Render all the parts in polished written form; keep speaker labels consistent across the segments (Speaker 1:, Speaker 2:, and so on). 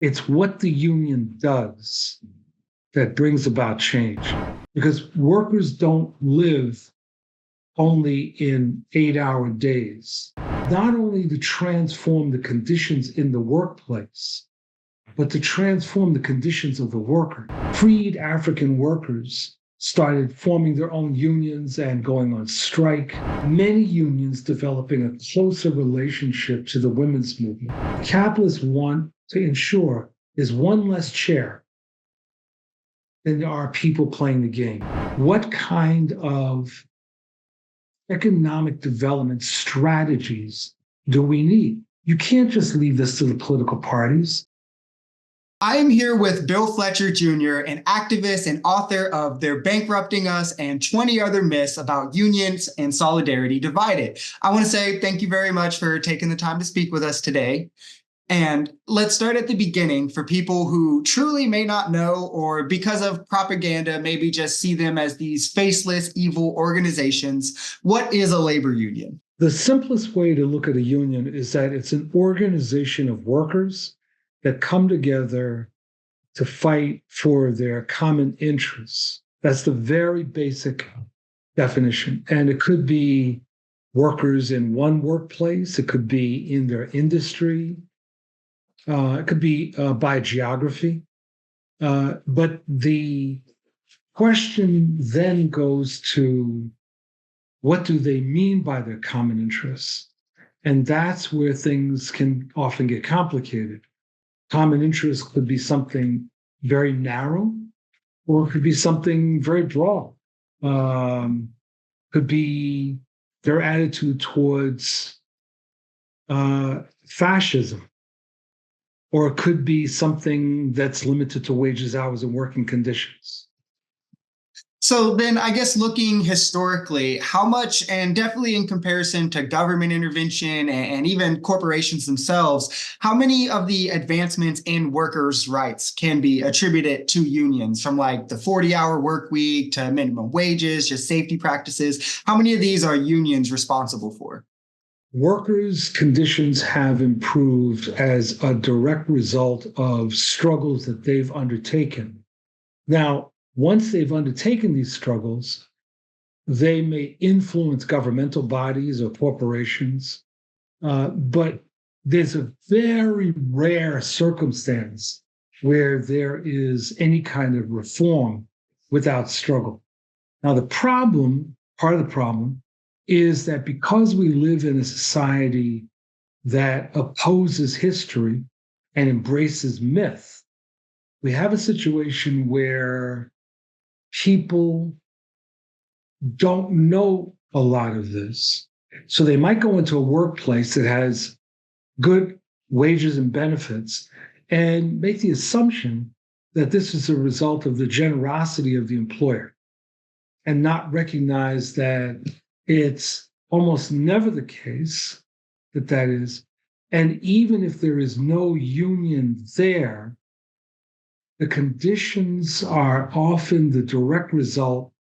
Speaker 1: It's what the union does that brings about change. Because workers don't live only in 8-hour days, not only to transform the conditions in the workplace, but to transform the conditions of the worker. Freed African workers started forming their own unions and going on strike. Many unions developing a closer relationship to the women's movement. Capitalists want to ensure there's one less chair than there are people playing the game. What kind of economic development strategies do we need? You can't just leave this to the political parties.
Speaker 2: I am here with Bill Fletcher Jr., an activist and author of They're Bankrupting Us and 20 Other Myths About Unions and Solidarity Divided. I want to say thank you very much for taking the time to speak with us today. And let's start at the beginning for people who truly may not know, or because of propaganda, maybe just see them as these faceless, evil organizations. What is a labor union?
Speaker 1: The simplest way to look at a union is that it's an organization of workers that come together to fight for their common interests. That's the very basic definition. And it could be workers in one workplace, it could be in their industry, it could be by geography. But the question then goes to what do they mean by their common interests? And that's where things can often get complicated. Common interest could be something very narrow, or it could be something very broad. Could be their attitude towards fascism, or it could be something that's limited to wages, hours, and working conditions.
Speaker 2: So then I guess looking historically, how much, and definitely in comparison to government intervention and even corporations themselves, how many of the advancements in workers' rights can be attributed to unions, from like the 40-hour work week to minimum wages, just safety practices? How many of these are unions responsible for?
Speaker 1: Workers' conditions have improved as a direct result of struggles that they've undertaken. Now, once they've undertaken these struggles, they may influence governmental bodies or corporations, but there's a very rare circumstance where there is any kind of reform without struggle. Now, part of the problem, is that because we live in a society that opposes history and embraces myth, we have a situation where people don't know a lot of this. So they might go into a workplace that has good wages and benefits and make the assumption that this is a result of the generosity of the employer, and not recognize that it's almost never the case that is. And even if there is no union there, the conditions are often the direct result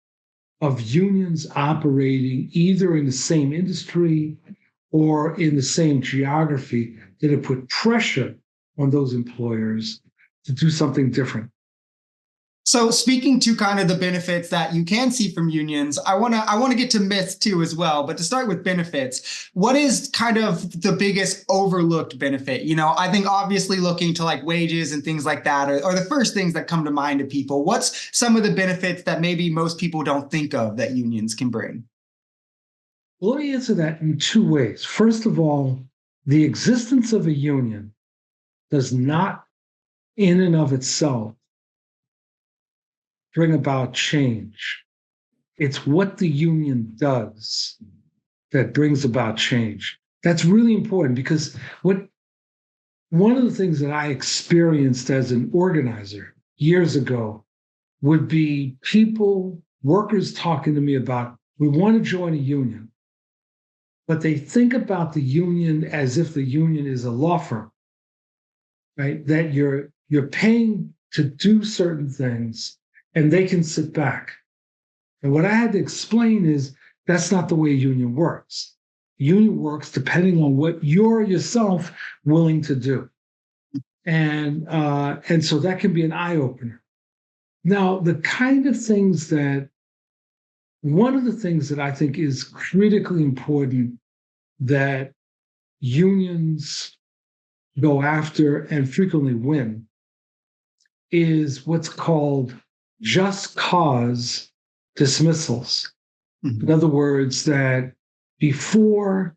Speaker 1: of unions operating either in the same industry or in the same geography that have put pressure on those employers to do something different.
Speaker 2: So speaking to kind of the benefits that you can see from unions, I want to get to myths too as well. But to start with benefits, what is kind of the biggest overlooked benefit? You know, I think obviously looking to like wages and things like that are the first things that come to mind to people. What's some of the benefits that maybe most people don't think of that unions can bring?
Speaker 1: Well, let me answer that in two ways. First of all, the existence of a union does not in and of itself bring about change. It's what the union does that brings about change. That's really important, because one of the things that I experienced as an organizer years ago would be workers talking to me about, we want to join a union, but they think about the union as if the union is a law firm, right? That you're paying to do certain things and they can sit back. And what I had to explain is that's not the way a union works. The union works depending on what you're yourself willing to do. And so that can be an eye opener. Now, one of the things that I think is critically important that unions go after and frequently win is what's called just cause dismissals.
Speaker 2: Mhm.
Speaker 1: In other words, that before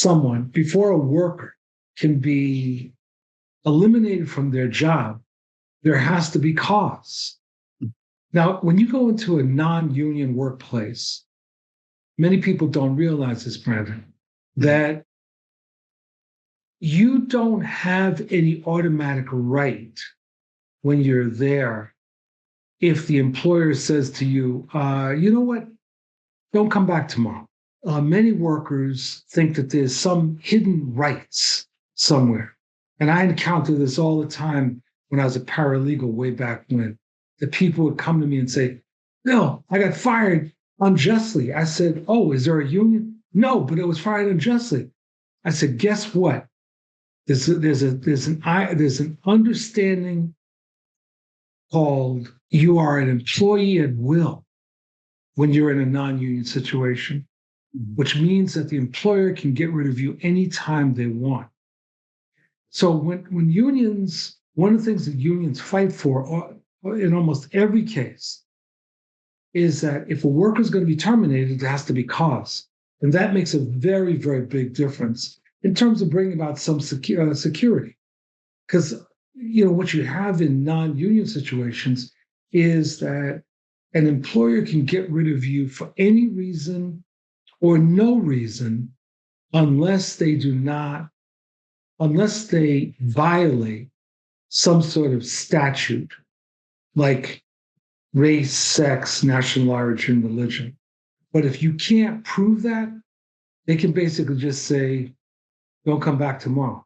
Speaker 1: a worker can be eliminated from their job, there has to be cause. Now, when you go into a non-union workplace, many people don't realize this, Brandon, that you don't have any automatic right when you're there if the employer says to you, you know what, don't come back tomorrow. Many workers think that there's some hidden rights somewhere. And I encounter this all the time when I was a paralegal way back when. The people would come to me and say, no, I got fired unjustly. I said, oh, is there a union? No, but it was fired unjustly. I said, guess what? There's an understanding called you are an employee at will when you're in a non-union situation, which means that the employer can get rid of you anytime they want. So when unions, one of the things that unions fight for in almost every case is that if a worker is going to be terminated, there has to be cause. And that makes a very, very big difference in terms of bringing about some security. Because what you have in non-union situations is that an employer can get rid of you for any reason or no reason unless they violate some sort of statute like race, sex, national origin, religion. But if you can't prove that, they can basically just say, don't come back tomorrow.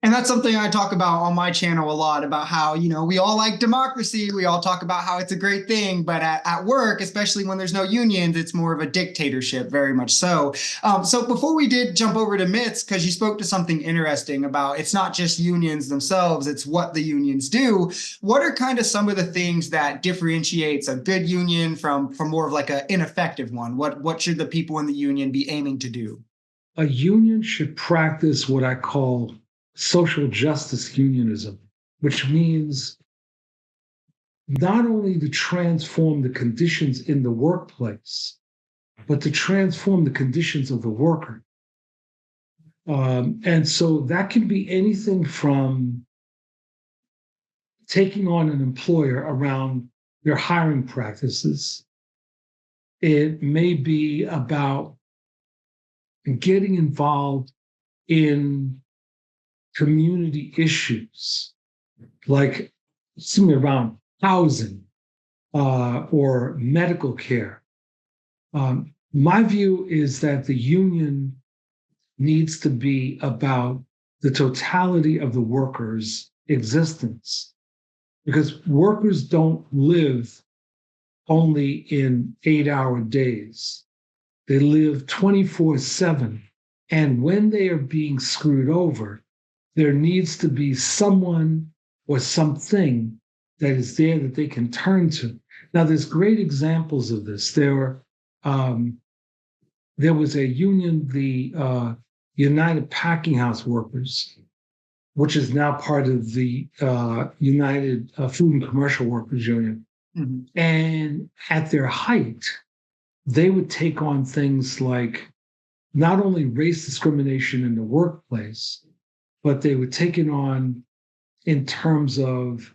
Speaker 2: And that's something I talk about on my channel a lot, about how, we all like democracy. We all talk about how it's a great thing, but at work, especially when there's no unions, it's more of a dictatorship, very much so. So before we did jump over to myths, because you spoke to something interesting about it's not just unions themselves, it's what the unions do. What are kind of some of the things that differentiates a good union from more of like an ineffective one? What should the people in the union be aiming to do?
Speaker 1: A union should practice what I call social justice unionism, which means not only to transform the conditions in the workplace, but to transform the conditions of the worker. And so that can be anything from taking on an employer around their hiring practices. It may be about getting involved in community issues like around housing or medical care. My view is that the union needs to be about the totality of the worker's existence, because workers don't live only in 8-hour days. They live 24/7. And when they are being screwed over, there needs to be someone or something that is there that they can turn to. Now, there's great examples of this. There was a union, the United Packing House Workers, which is now part of the United Food and Commercial Workers Union. Mm-hmm. And at their height, they would take on things like not only race discrimination in the workplace, but they would take it on in terms of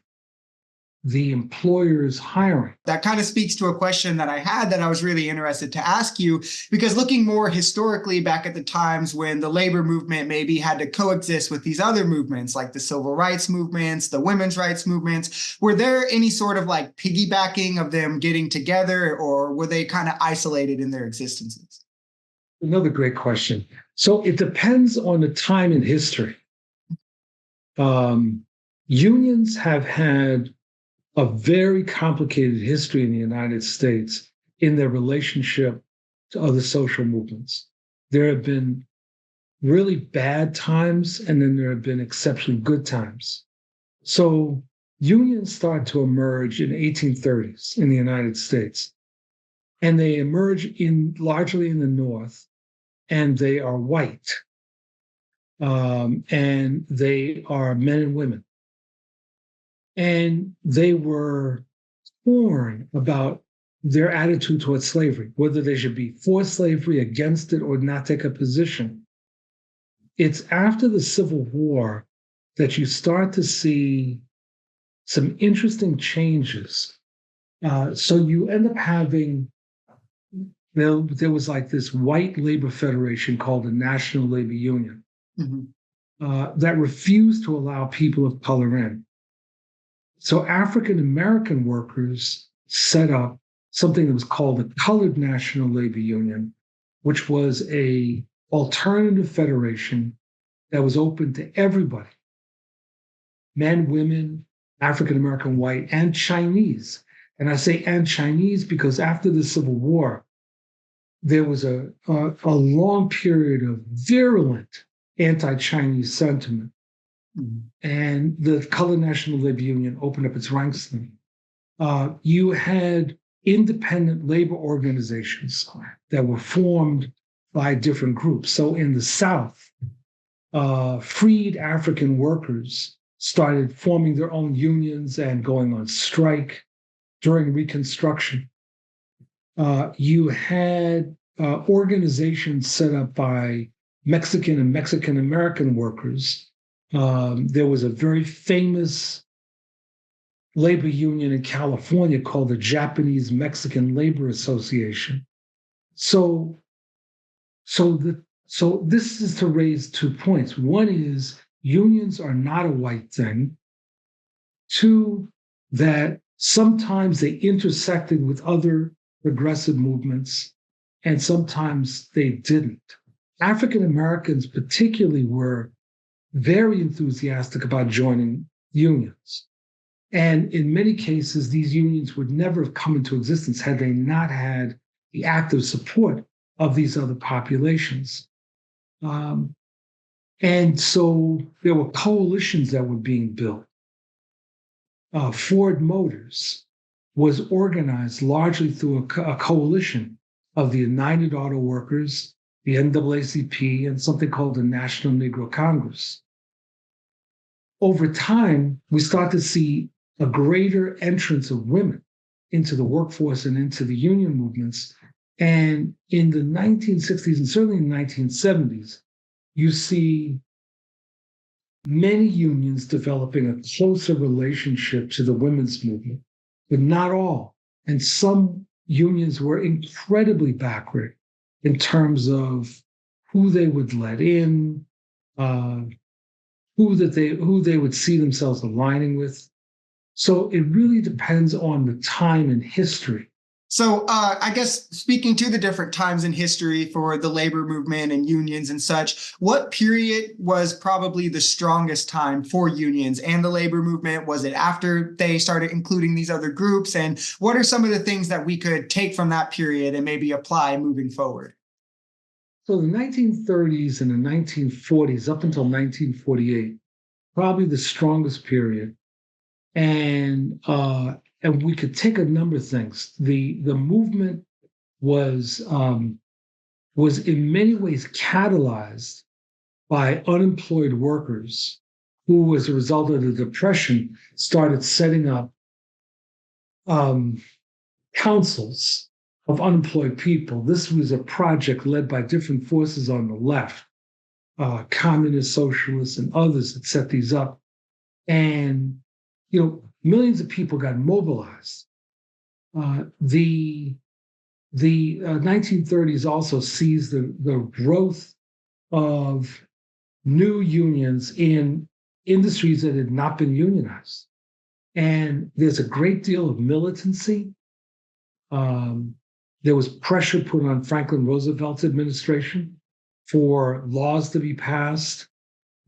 Speaker 1: the employer's hiring.
Speaker 2: That kind of speaks to a question that I had that I was really interested to ask you, because looking more historically back at the times when the labor movement maybe had to coexist with these other movements like the civil rights movements, the women's rights movements, were there any sort of like piggybacking of them getting together, or were they kind of isolated in their existences?
Speaker 1: Another great question. So it depends on the time in history. Unions have had a very complicated history in the United States in their relationship to other social movements. There have been really bad times, and then there have been exceptionally good times. So unions start to emerge in the 1830s in the United States, and they emerge largely in the North, and they are white, and they are men and women, and they were torn about their attitude towards slavery, whether they should be for slavery, against it, or not take a position. It's after the Civil War that you start to see some interesting changes. So you end up having, there was like this white labor federation called the National Labor Union that refused to allow people of color in. So African American workers set up something that was called the Colored National Labor Union, which was a alternative federation that was open to everybody, men, women, African American, white, and Chinese. And I say and Chinese because after the Civil War, there was a long period of virulent anti-Chinese sentiment. And the Colored National Labor Union opened up its ranks then. You had independent labor organizations that were formed by different groups. So in the South, freed African workers started forming their own unions and going on strike during Reconstruction. You had organizations set up by Mexican and Mexican American workers. There was a very famous labor union in California called the Japanese Mexican Labor Association. So this is to raise 2 points. One is unions are not a white thing. Two, that sometimes they intersected with other progressive movements, and sometimes they didn't. African Americans particularly were very enthusiastic about joining unions. And in many cases, these unions would never have come into existence had they not had the active support of these other populations. And so there were coalitions that were being built. Ford Motors was organized largely through a coalition of the United Auto Workers, the NAACP, and something called the National Negro Congress. Over time, we start to see a greater entrance of women into the workforce and into the union movements. And in the 1960s and certainly in the 1970s, you see many unions developing a closer relationship to the women's movement, but not all. And some unions were incredibly backward in terms of who they would let in, who they would see themselves aligning with. So it really depends on the time and history.
Speaker 2: So I guess speaking to the different times in history for the labor movement and unions and such, what period was probably the strongest time for unions and the labor movement? Was it after they started including these other groups? And what are some of the things that we could take from that period and maybe apply moving forward?
Speaker 1: So the 1930s and the 1940s up until 1948, probably the strongest period. And we could take a number of things. The movement was in many ways catalyzed by unemployed workers who, as a result of the Depression, started setting up councils of unemployed people. This was a project led by different forces on the left, communists, socialists, and others that set these up. And millions of people got mobilized. The 1930s also sees the growth of new unions in industries that had not been unionized. And there's a great deal of militancy. There was pressure put on Franklin Roosevelt's administration for laws to be passed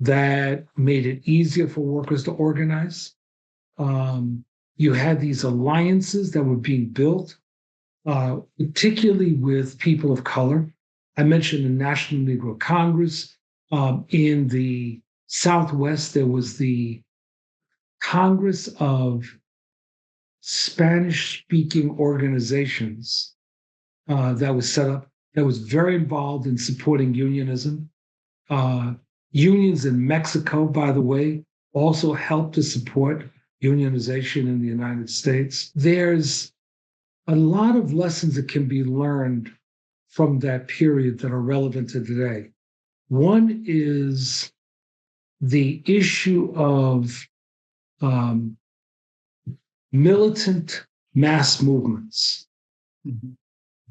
Speaker 1: that made it easier for workers to organize. You had these alliances that were being built, particularly with people of color. I mentioned the National Negro Congress. In the Southwest, there was the Congress of Spanish-speaking organizations that was set up, that was very involved in supporting unionism. Unions in Mexico, by the way, also helped to support unionization in the United States. There's a lot of lessons that can be learned from that period that are relevant to today. One is the issue of militant mass movements.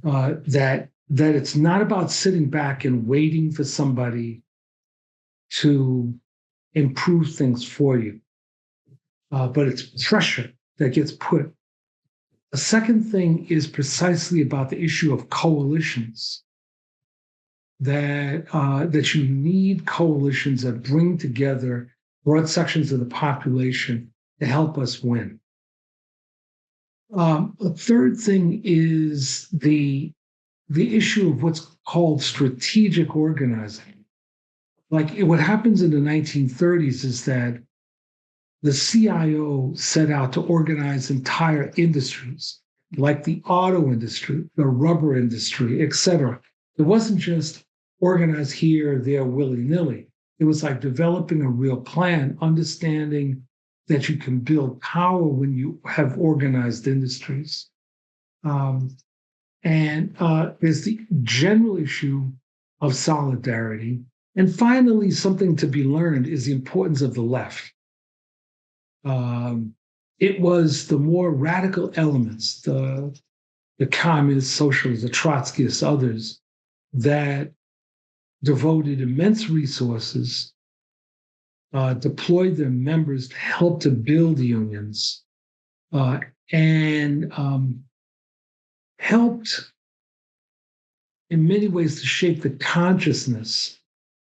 Speaker 1: That it's not about sitting back and waiting for somebody to improve things for you, but it's pressure that gets put. The second thing is precisely about the issue of coalitions. That you need coalitions that bring together broad sections of the population to help us win. A third thing is the issue of what's called strategic organizing. Like what happens in the 1930s is that the CIO set out to organize entire industries, like the auto industry, the rubber industry, et cetera. It wasn't just organize here, there, willy-nilly. It was like developing a real plan, understanding that you can build power when you have organized industries. And there's the general issue of solidarity. And finally, something to be learned is the importance of the left. It was the more radical elements, the communists, socialists, the Trotskyists, others, that devoted immense resources, deployed their members to help to build unions, and helped in many ways to shape the consciousness.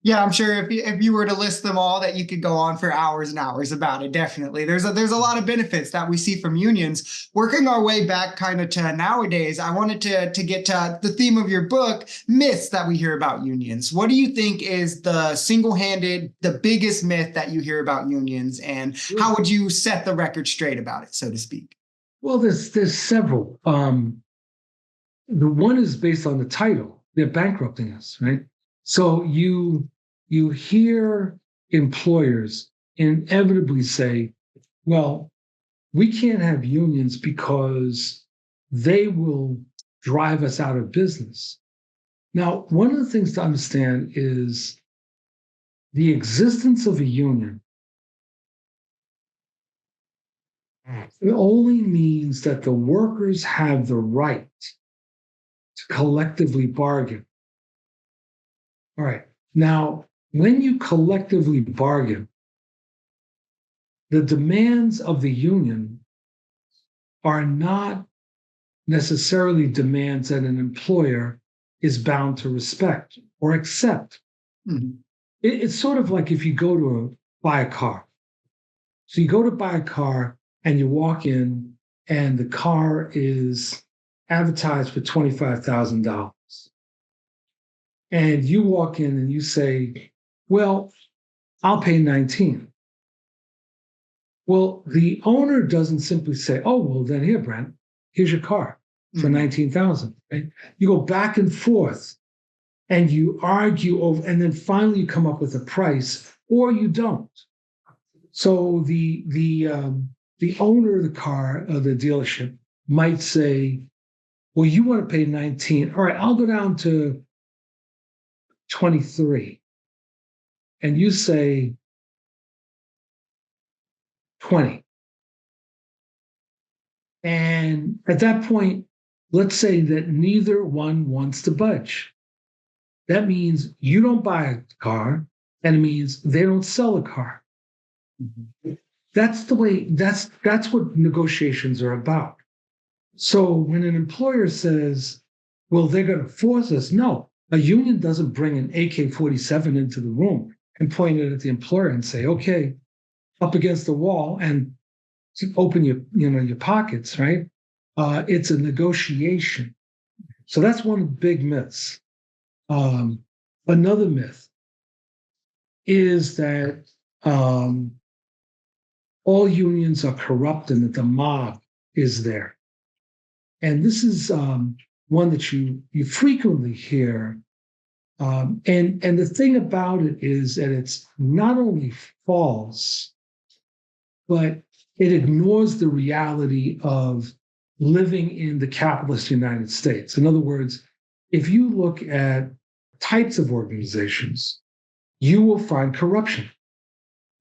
Speaker 2: Yeah, I'm sure if you were to list them all, that you could go on for hours and hours about it. Definitely, there's a lot of benefits that we see from unions. Working our way back kind of to nowadays, I wanted to get to the theme of your book, myths that we hear about unions. What do you think is the the biggest myth that you hear about unions, and how would you set the record straight about it, so to speak?
Speaker 1: Well, there's several. The one is based on the title. They're bankrupting us, right? So you hear employers inevitably say, well, we can't have unions because they will drive us out of business. Now, one of the things to understand is the existence of a union. It only means that the workers have the right to collectively bargain. All right. Now, when you collectively bargain, the demands of the union are not necessarily demands that an employer is bound to respect or accept. Mm-hmm. It's sort of like if you go to buy a car. So you go to buy a car and you walk in and the car is advertised for $25,000. And you walk in and you say, well, I'll pay 19. Well, the owner doesn't simply say, oh, well, then here, Brent, here's your car for 19,000. Right? You go back and forth and you argue over, and then finally you come up with a price, or you don't. So the owner of the car, of the dealership, might say, well, you want to pay 19. All right, I'll go down to 23. And you say 20. And at that point, let's say that neither one wants to budge. That means you don't buy a car, and it means they don't sell a car. Mm-hmm. That's the way, that's what negotiations are about. So when an employer says, well, they're going to force us, no, a union doesn't bring an AK-47 into the room and point it at the employer and say, okay, up against the wall and open your pockets, right? It's a negotiation. So that's one of the big myths. Another myth is that all unions are corrupt and that the mob is there. And this is one that you frequently hear. And the thing about it is that it's not only false, but it ignores the reality of living in the capitalist United States. In other words, if you look at types of organizations, you will find corruption.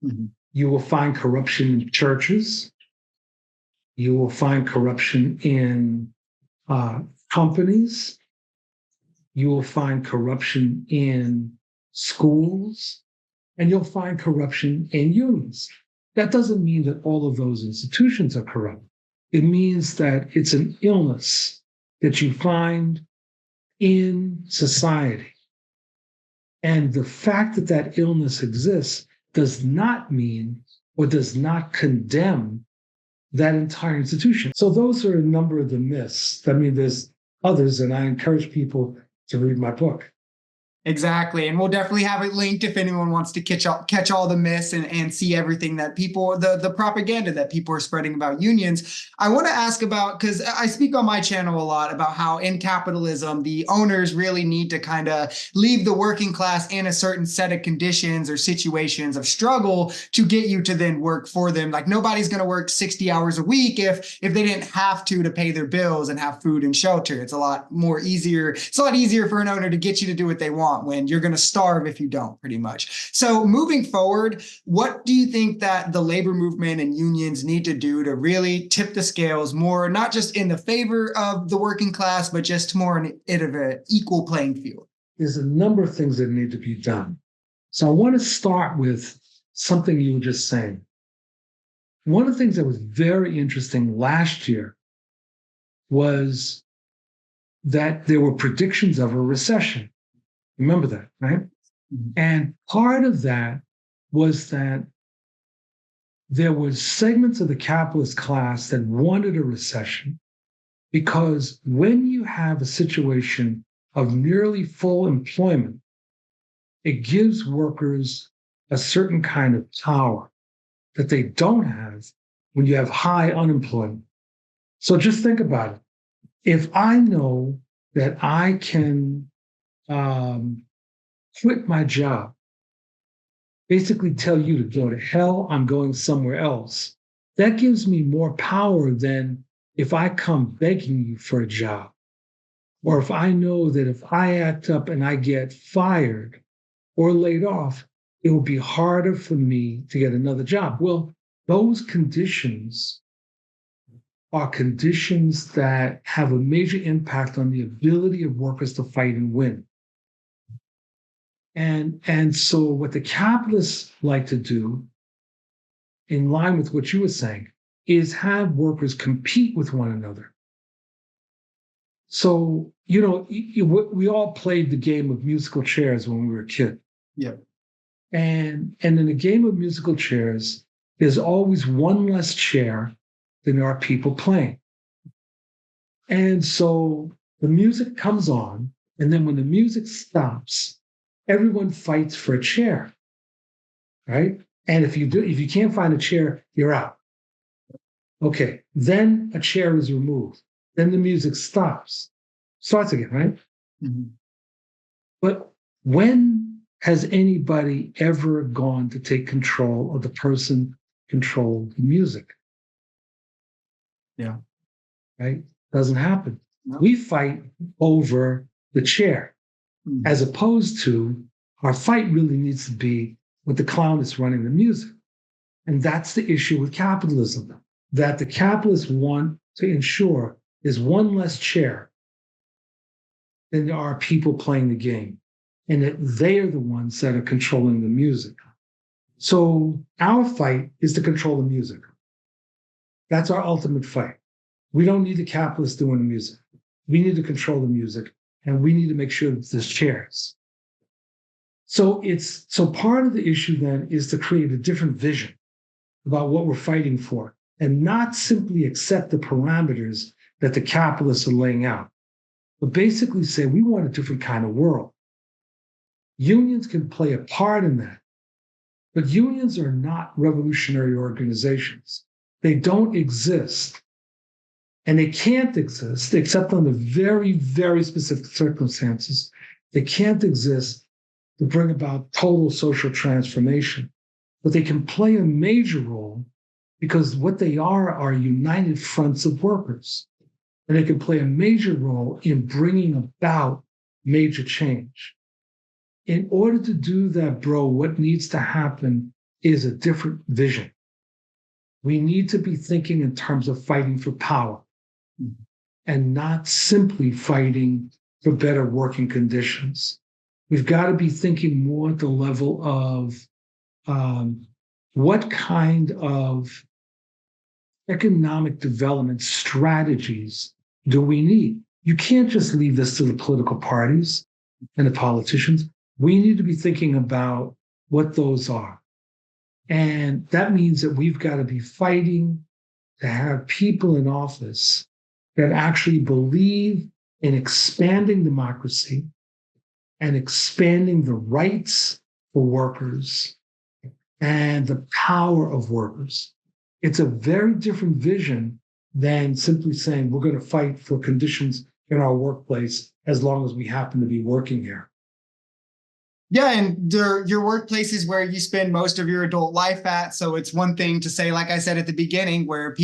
Speaker 1: Mm-hmm. You will find corruption in churches. You will find corruption in companies. You will find corruption in schools, and you'll find corruption in unions. That doesn't mean that all of those institutions are corrupt. It means that it's an illness that you find in society. And the fact that that illness exists does not mean or does not condemn that entire institution. So those are a number of the myths. I mean, there's others, and I encourage people to read my book.
Speaker 2: Exactly. And we'll definitely have it linked if anyone wants to catch all the myths and see everything that people, the propaganda that people are spreading about unions. I want to ask about, because I speak on my channel a lot about how in capitalism, the owners really need to kind of leave the working class in a certain set of conditions or situations of struggle to get you to then work for them. Like nobody's going to work 60 hours a week if they didn't have to pay their bills and have food and shelter. It's a lot easier for an owner to get you to do what they want, when you're going to starve if you don't, pretty much. So moving forward, what do you think that the labor movement and unions need to do to really tip the scales more, not just in the favor of the working class, but just more in an equal playing field?
Speaker 1: There's a number of things that need to be done. So I want to start with something you were just saying. One of the things that was very interesting last year was that there were predictions of a recession. Remember that, right? Mm-hmm. And part of that was that there were segments of the capitalist class that wanted a recession, because when you have a situation of nearly full employment, it gives workers a certain kind of power that they don't have when you have high unemployment. So just think about it. If I know that I can quit my job, basically tell you to go to hell, I'm going somewhere else, that gives me more power than if I come begging you for a job. Or if I know that if I act up and I get fired or laid off, it will be harder for me to get another job. Well, those conditions are conditions that have a major impact on the ability of workers to fight and win. And so what the capitalists like to do, in line with what you were saying, is have workers compete with one another. So, we all played the game of musical chairs when we were a kid.
Speaker 2: Yeah.
Speaker 1: And in a game of musical chairs, there's always one less chair than there are people playing. And so the music comes on, and then when the music stops, everyone fights for a chair, right? And if you can't find a chair, you're out. Okay, then a chair is removed. Then the music starts again, right? Mm-hmm. But when has anybody ever gone to take control of the person controlled the music?
Speaker 2: Yeah.
Speaker 1: Right? Doesn't happen.
Speaker 2: No.
Speaker 1: We fight over the chair, as opposed to our fight really needs to be with the clown that's running the music. And that's the issue with capitalism, that the capitalists want to ensure is one less chair than there are people playing the game, and that they are the ones that are controlling the music. So our fight is to control the music. That's our ultimate fight. We don't need the capitalists doing the music. We need to control the music, and we need to make sure that there's chairs. So part of the issue then is to create a different vision about what we're fighting for, and not simply accept the parameters that the capitalists are laying out, but basically say we want a different kind of world. Unions can play a part in that, But unions are not revolutionary organizations. They don't exist. And they can't exist except under very, very specific circumstances. They can't exist to bring about total social transformation. But they can play a major role because what they are united fronts of workers. And they can play a major role in bringing about major change. In order to do that, bro, what needs to happen is a different vision. We need to be thinking in terms of fighting for power and not simply fighting for better working conditions. We've got to be thinking more at the level of what kind of economic development strategies do we need? You can't just leave this to the political parties and the politicians. We need to be thinking about what those are. And that means that we've got to be fighting to have people in office that actually believe in expanding democracy and expanding the rights for workers and the power of workers. It's a very different vision than simply saying we're going to fight for conditions in our workplace as long as we happen to be working here.
Speaker 2: Yeah, and your workplace is where you spend most of your adult life at. So it's one thing to say, like I said at the beginning, where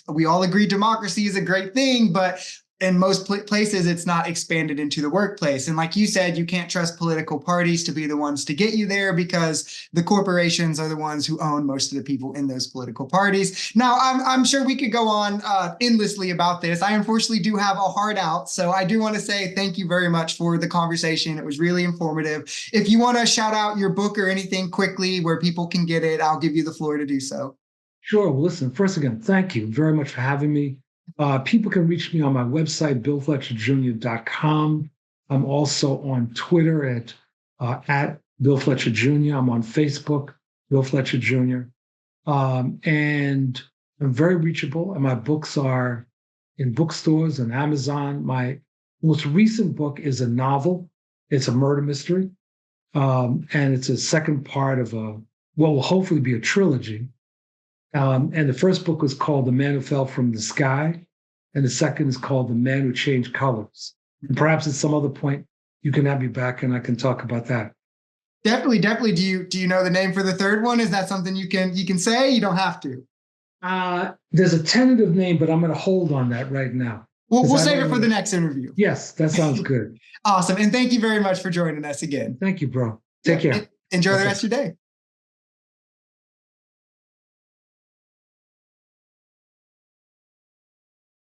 Speaker 2: we all agree democracy is a great thing, but in most places, it's not expanded into the workplace. And like you said, you can't trust political parties to be the ones to get you there because the corporations are the ones who own most of the people in those political parties. Now, I'm sure we could go on endlessly about this. I unfortunately do have a hard out. So I do want to say thank you very much for the conversation. It was really informative. If you want to shout out your book or anything quickly where people can get it, I'll give you the floor to do so.
Speaker 1: Sure. Well, listen, first again, thank you very much for having me. People can reach me on my website, BillFletcherJr.com. I'm also on Twitter at Bill Fletcher Jr. I'm on Facebook, Bill Fletcher Jr. And I'm very reachable. And my books are in bookstores and Amazon. My most recent book is a novel. It's a murder mystery. And it's a second part of what will hopefully be a trilogy. And the first book was called The Man Who Fell from the Sky. And the second is called The Man Who Changed Colors. And perhaps at some other point, you can have me back and I can talk about that.
Speaker 2: Definitely. Do you know the name for the third one? Is that something you can say? You don't have to.
Speaker 1: There's a tentative name, but I'm going to hold on that right now.
Speaker 2: We'll save it for the next interview.
Speaker 1: Yes, that sounds good.
Speaker 2: Awesome. And thank you very much for joining us again.
Speaker 1: Thank you, bro. Take care.
Speaker 2: Enjoy the rest of your day.